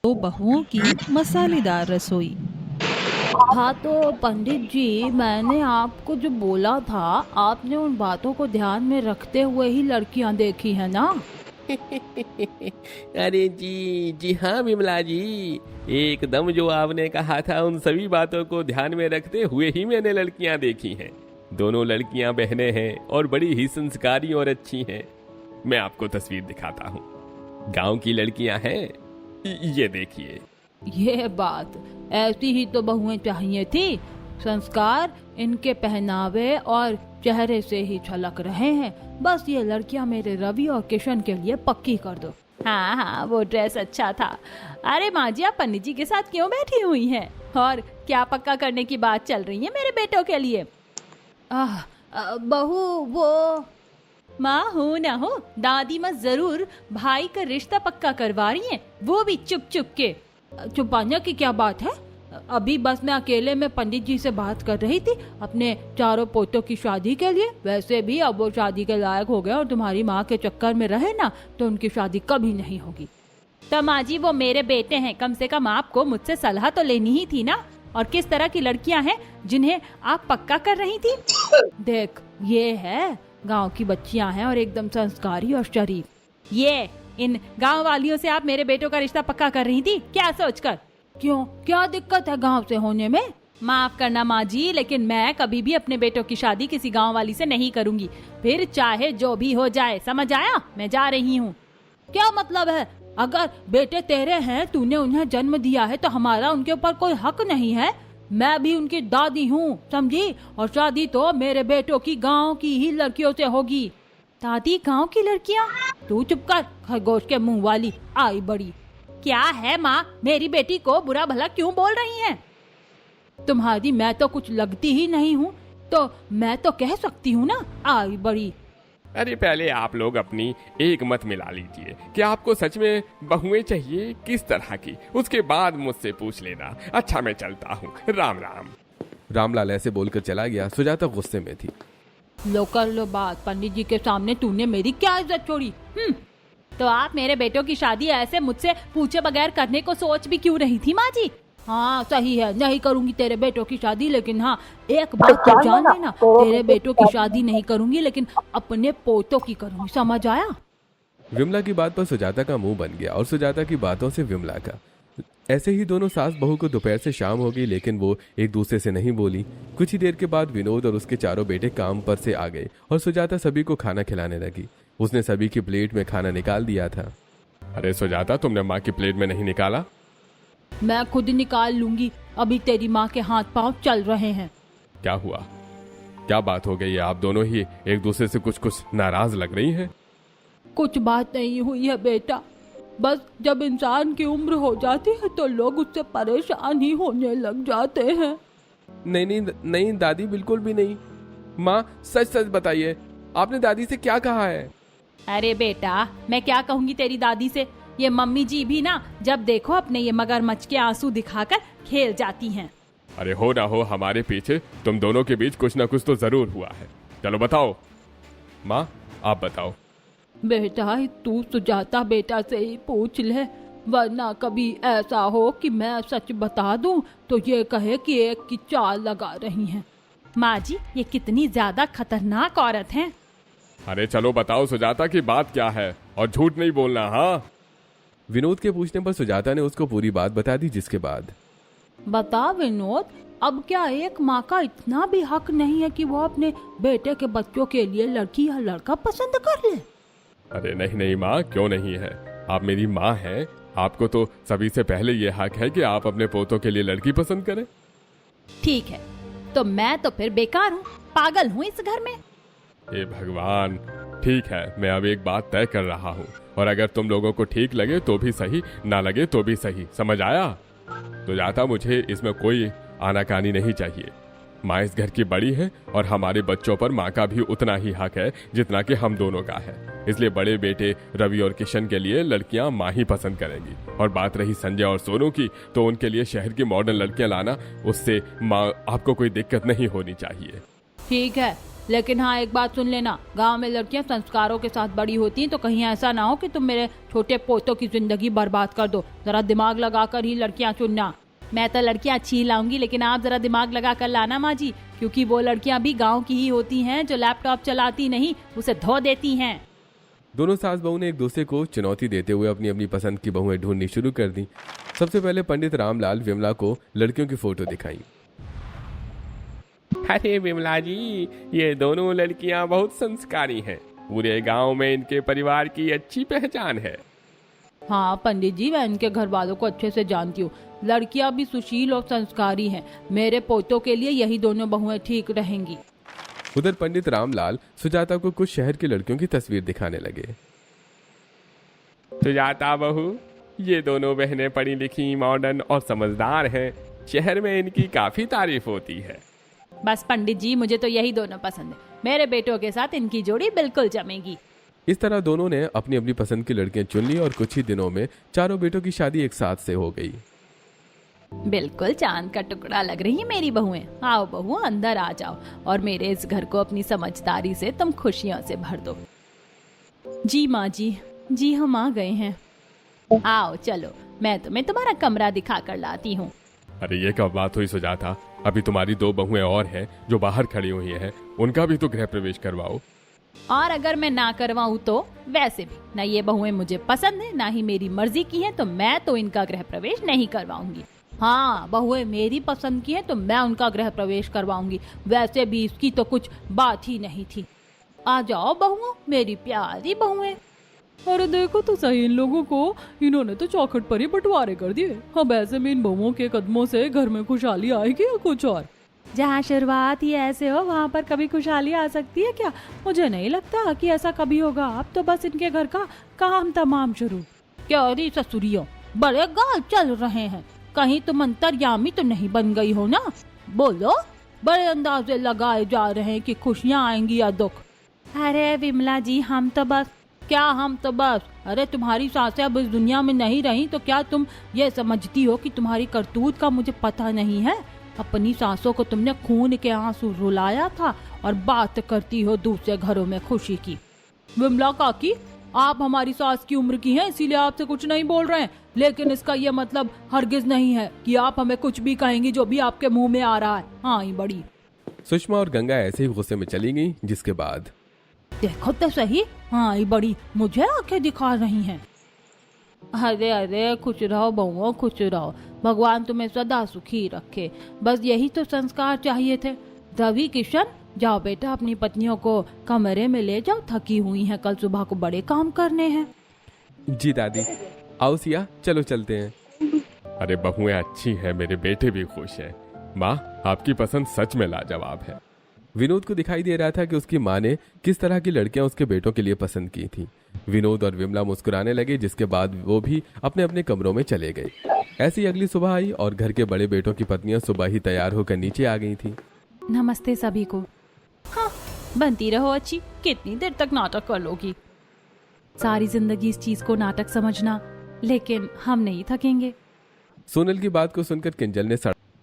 दो बहुओं की मसालेदार रसोई। हाँ तो पंडित जी, मैंने आपको जो बोला था, आपने उन बातों को ध्यान में रखते हुए ही लड़कियां देखी है ना? अरे जी जी हाँ विमला जी, एकदम जो आपने कहा था उन सभी बातों को ध्यान में रखते हुए ही मैंने लड़कियां देखी हैं। दोनों लड़कियां बहनें हैं और बड़ी ही संस्कारी और अच्छी हैं। मैं आपको तस्वीर दिखाता हूँ। गांव की लड़कियां हैं, ये देखिए। ये बात, ऐसी ही तो बहुएं चाहिए थी। संस्कार इनके पहनावे और चेहरे से ही झलक रहे हैं। बस ये लड़कियां मेरे रवि और किशन के लिए पक्की कर दो। हाँ हाँ, वो ड्रेस अच्छा था। अरे माँ जी, आप पंडित जी के साथ क्यों बैठी हुई हैं? और क्या पक्का करने की बात चल रही है मेरे बेटों के लिए? बहू वो माँ हो ना हो, दादी माँ जरूर भाई का रिश्ता पक्का करवा रही हैं, वो भी चुप चुप के। छुपाने की क्या बात है? अभी बस मैं अकेले में पंडित जी से बात कर रही थी अपने चारों पोतों की शादी के लिए। वैसे भी अब वो शादी के लायक हो गए और तुम्हारी माँ के चक्कर में रहे ना तो उनकी शादी कभी नहीं होगी। तो माँ जी, वो मेरे बेटे हैं, कम से कम आपको मुझसे सलाह तो लेनी ही थी ना। और किस तरह की लड़कियां हैं जिन्हें आप पक्का कर रही थी? देख, ये है गांव की बच्चियां हैं और एकदम संस्कारी और शरीफ। ये इन गांव वालियों से आप मेरे बेटों का रिश्ता पक्का कर रही थी क्या सोचकर? क्यों, क्या दिक्कत है गांव से होने में? माफ करना माँ जी, लेकिन मैं कभी भी अपने बेटों की शादी किसी गांव वाली से नहीं करूंगी, फिर चाहे जो भी हो जाए। समझ आया? मैं जा रही हूँ। क्या मतलब है? अगर बेटे तेरे हैं, तूने उन्हें जन्म दिया है, तो हमारा उनके ऊपर कोई हक नहीं है? मैं भी उनकी दादी हूँ, समझी? और शादी तो मेरे बेटों की गांव की ही लड़कियों से होगी। दादी, गांव की लड़कियाँ? तू चुप कर, खरगोश के मुंह वाली आई बड़ी। क्या है माँ, मेरी बेटी को बुरा भला क्यों बोल रही हैं? तुम्हारी मैं तो कुछ लगती ही नहीं हूँ, तो मैं तो कह सकती हूँ ना, आई बड़ी। अरे पहले आप लोग अपनी एक मत मिला लीजिए कि आपको सच में बहुएं चाहिए, किस तरह की, उसके बाद मुझसे पूछ लेना। अच्छा मैं चलता हूँ, राम राम। रामलाल ऐसे बोलकर चला गया। सुजाता गुस्से में थी। लो कर लो बात, पंडित जी के सामने तूने मेरी क्या इज्जत छोड़ी? तो आप मेरे बेटों की शादी ऐसे मुझसे पूछे बगैर करने को सोच भी क्यों रही थी माँ जी? हाँ सही है, नहीं करूंगी तेरे बेटों की शादी, लेकिन हाँ एक बात तो जान लेना, तेरे बेटों की शादी नहीं करूंगी, लेकिन अपने पोतों की करूंगी। समझ आया? विमला की बात पर सुजाता का मुंह बन गया और सुजाता की बातों से विमला का। ऐसे ही दोनों सास बहू को दोपहर से शाम हो गई, लेकिन वो एक दूसरे से नहीं बोली। कुछ ही देर के बाद विनोद और उसके चारों बेटे काम पर से आ गए और सुजाता सभी को खाना खिलाने लगी। उसने सभी की प्लेट में खाना निकाल दिया था। अरे सुजाता, तुमने माँ की प्लेट में नहीं निकाला? मैं खुद निकाल लूंगी, अभी तेरी माँ के हाथ पांव चल रहे हैं। क्या हुआ? क्या बात हो गई है? आप दोनों ही एक दूसरे से कुछ कुछ नाराज लग रही हैं। कुछ बात नहीं हुई है बेटा, बस जब इंसान की उम्र हो जाती है तो लोग उससे परेशान ही होने लग जाते हैं। नहीं नहीं नहीं दादी, बिल्कुल भी नहीं। माँ सच सच बताइए, आपने दादी से क्या कहा है? अरे बेटा, मैं क्या कहूंगी तेरी दादी से? ये मम्मी जी भी ना जब देखो अपने ये मगरमच्छ के आंसू दिखाकर खेल जाती हैं। अरे हो ना हो, हमारे पीछे तुम दोनों के बीच कुछ ना कुछ तो जरूर हुआ है। चलो बताओ माँ, आप बताओ। बेटा, तू सुजाता बेटा से ही पूछ ले, वरना कभी ऐसा हो कि मैं सच बता दूं तो ये कहे कि एक की चाल लगा रही हैं। माँ जी, ये कितनी ज्यादा खतरनाक औरत हैं। अरे चलो बताओ सुजाता की बात क्या है, और झूठ नहीं बोलना। हाँ, विनोद के पूछने पर सुजाता ने उसको पूरी बात बता दी, जिसके बाद बता विनोद, अब क्या एक माँ का इतना भी हक नहीं है कि वो अपने बेटे के बच्चों के लिए लड़की या लड़का पसंद कर ले? अरे नहीं नहीं माँ, क्यों नहीं है? आप मेरी माँ हैं, आपको तो सभी से पहले ये हक है कि आप अपने पोतों के लिए लड़की पसंद करें। ठीक है, तो मैं तो फिर बेकार हूँ, पागल हूँ इस घर में। हे भगवान, ठीक है, मैं अब एक बात तय कर रहा हूँ, और अगर तुम लोगों को ठीक लगे तो भी सही, ना लगे तो भी सही। समझ आया? तो जाता, मुझे इसमें कोई आनाकानी नहीं चाहिए। माँ इस घर की बड़ी है और हमारे बच्चों पर माँ का भी उतना ही हक है जितना कि हम दोनों का है। इसलिए बड़े बेटे रवि और किशन के लिए लड़कियां माँ ही पसंद करेंगी। और बात रही संजय और सोनू की, तो उनके लिए शहर की मॉडर्न लड़कियां लाना, उससे माँ आपको कोई दिक्कत नहीं होनी चाहिए। ठीक है, लेकिन हाँ, एक बात सुन लेना, गांव में लड़कियां संस्कारों के साथ बड़ी होती हैं, तो कहीं ऐसा ना हो कि तुम मेरे छोटे पोतों की जिंदगी बर्बाद कर दो। जरा दिमाग लगाकर ही लड़कियां चुनना। मैं तो लड़कियां अच्छी लाऊंगी, लेकिन आप जरा दिमाग लगा कर लाना माँ जी, क्योंकि वो लड़कियां भी गाँव की ही होती हैं जो लैपटॉप चलाती नहीं, उसे धो देती हैं। दोनों सास बहू ने एक दूसरे को चुनौती देते हुए अपनी अपनी पसंद की बहुएं ढूंढनी शुरू कर दी। सबसे पहले पंडित रामलाल विमला को लड़कियों की फोटो दिखाई। अरे विमला जी, ये दोनों लड़कियां बहुत संस्कारी हैं। पूरे गांव में इनके परिवार की अच्छी पहचान है। हाँ पंडित जी, मैं इनके घर वालों को अच्छे से जानती हूँ। लड़कियां भी सुशील और संस्कारी हैं। मेरे पोतों के लिए यही दोनों बहुएं ठीक रहेंगी। उधर पंडित रामलाल सुजाता को कुछ शहर की लड़कियों की तस्वीर दिखाने लगे। सुजाता बहू, ये दोनों बहनें पढ़ी लिखी, मॉडर्न और समझदार हैं। शहर में इनकी काफी तारीफ होती है। बस पंडित जी, मुझे तो यही दोनों पसंद है। मेरे बेटों के साथ इनकी जोड़ी बिल्कुल जमेगी। इस तरह दोनों ने अपनी अपनी पसंद की लड़कियां चुन ली और कुछ ही दिनों में चारों बेटों की शादी एक साथ से हो गई। बिल्कुल चांद का टुकड़ा लग रही है मेरी बहुएं। आओ बहू, अंदर आ जाओ और मेरे इस घर को अपनी समझदारी से तुम खुशियों से भर दो। जी माँ जी, जी हम आ गए हैं। आओ चलो, मैं तुम्हें तुम्हारा कमरा दिखा कर लाती हूँ। अरे ये क्या बात हुई सुजाता, अभी तुम्हारी 2 बहुएं और हैं जो बाहर खड़ी हुई हैं, उनका भी तो गृह प्रवेश करवाओ। और अगर मैं ना करवाऊँ तो? वैसे भी ना ये बहुएं मुझे पसंद है, ना ही मेरी मर्जी की है, तो मैं तो इनका गृह प्रवेश नहीं करवाऊंगी। हाँ, बहुएं मेरी पसंद की है तो मैं उनका गृह प्रवेश करवाऊंगी। वैसे भी इसकी तो कुछ बात ही नहीं थी। आ जाओ बहुओं, मेरी प्यारी बहुएं। अरे देखो तो सही, इन लोगों को इन्होंने तो चौखट पर ही बंटवारे कर दिए। अब ऐसे में इन बहुओं के कदमों से घर में खुशहाली आएगी या कुछ और? जहाँ शुरुआत ही ऐसे हो, वहाँ पर कभी खुशहाली आ सकती है क्या? मुझे नहीं लगता कि ऐसा कभी होगा। अब तो बस इनके घर का काम तमाम शुरू। क्या रे ससुरियों, बड़े गाल चल रहे हैं। कहीं तुम अंतर्यामी तो नहीं बन गई हो ना? बोलो, बड़े अंदाजे लगाए जा रहे हैं कि खुशियाँ आएंगी या दुख। अरे विमला जी, हम तो बस अरे तुम्हारी सासें अब इस दुनिया में नहीं रही तो क्या तुम ये समझती हो कि तुम्हारी करतूत का मुझे पता नहीं है? अपनी सासों को तुमने खून के आंसू रुलाया था और बात करती हो दूसरे घरों में खुशी की। विमला काकी, आप हमारी सास की उम्र की हैं, इसीलिए आपसे कुछ नहीं बोल रहे हैं, लेकिन इसका ये मतलब हरगिज नहीं है कि आप हमें कुछ भी कहेंगी जो भी आपके मुंह में आ रहा है। हाँ ही बड़ी। सुषमा और गंगा ऐसे ही गुस्से में चली गई, जिसके बाद देखो तो सही, हाँ ही बड़ी मुझे आंखें दिखा रही हैं। अरे अरे, खुश रहो बहुओं, खुश रहो। भगवान तुम्हें सदा सुखी रखे। बस यही तो संस्कार चाहिए थे। रवि किशन, जाओ बेटा, अपनी पत्नियों को कमरे में ले जाओ, थकी हुई हैं, कल सुबह को बड़े काम करने हैं। जी दादी। आओ सिया, चलो चलते हैं। अरे बहुएं अच्छी हैं, मेरे बेटे भी खुश हैं। माँ, आपकी पसंद सच में लाजवाब है। विनोद को दिखाई दे रहा था कि उसकी माँ ने किस तरह की लड़कियां उसके बेटों के लिए पसंद की थी। विनोद और विमला मुस्कुराने लगे, जिसके बाद वो भी अपने अपने कमरों में चले गए। ऐसी अगली सुबह आई और घर के बड़े बेटों की पत्नियां सुबह ही तैयार होकर नीचे आ गई थी। नमस्ते सभी को। हाँ, बनती रहो अच्छी। कितनी देर तक नाटक कर लोगी? सारी जिंदगी इस चीज को नाटक समझना, लेकिन हम नहीं थकेंगे। सोनल की बात को सुनकर किंजल ने